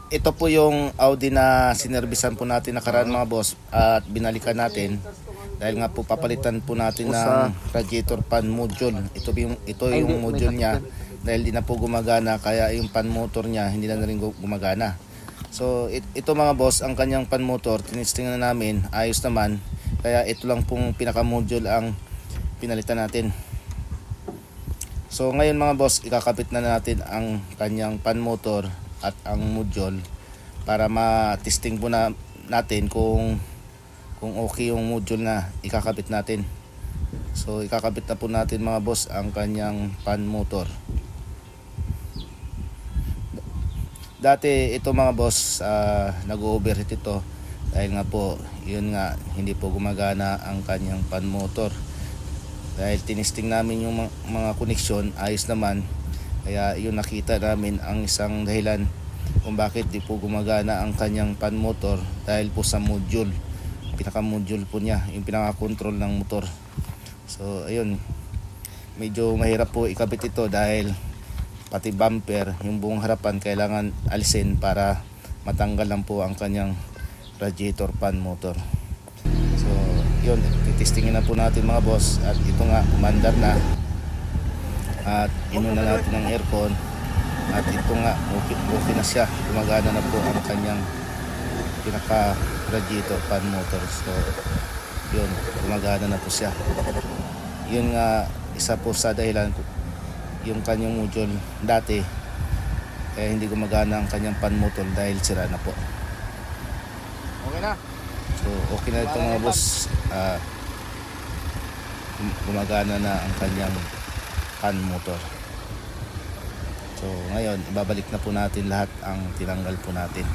ito po yung Audi na sinerbisan po natin nakaraan mga boss at binalikan natin dahil nga po papalitan po natin ng radiator fan module. Ito yung module niya dahil di na po gumagana, kaya yung fan motor niya hindi na rin gumagana. So ito mga boss, ang kanyang fan motor tinisting na namin, ayos naman, kaya ito lang pong pinaka module ang pinalitan natin. So ngayon mga boss, ikakabit na natin ang kanyang fan motor at ang module para ma-testing po na natin kung okay yung module na ikakabit natin. So ikakabit na po natin mga boss ang kanyang fan motor. Dati ito mga boss, nag-overheat ito dahil nga po yun nga, hindi po gumagana ang kanyang fan motor. Dahil tinisting namin yung mga koneksyon, ayos naman, kaya yun nakita namin ang isang dahilan kung bakit di po gumagana ang kanyang fan motor, dahil po sa module, pinaka module po niya, yung pinaka control ng motor. So ayun, medyo mahirap po ikabit ito dahil pati bumper, yung buong harapan kailangan alisin para matanggal lang po ang kanyang radiator fan motor. So yun, titestingin na po natin mga boss, at ito nga, umandar na at inuna natin ng aircon at ito nga, okay na siya, gumagana na po ang kanyang pinaka radiator fan motor. So yun, gumagana na po siya. Yun nga, isa po sa dahilan yung kanyang module dati kaya hindi gumagana ang kanyang fan motor dahil sira na po. Okay na. So okay na ito mga boss, gumagana na ang kanyang fan motor. So ngayon, ibabalik na po natin lahat ang tinanggal po natin.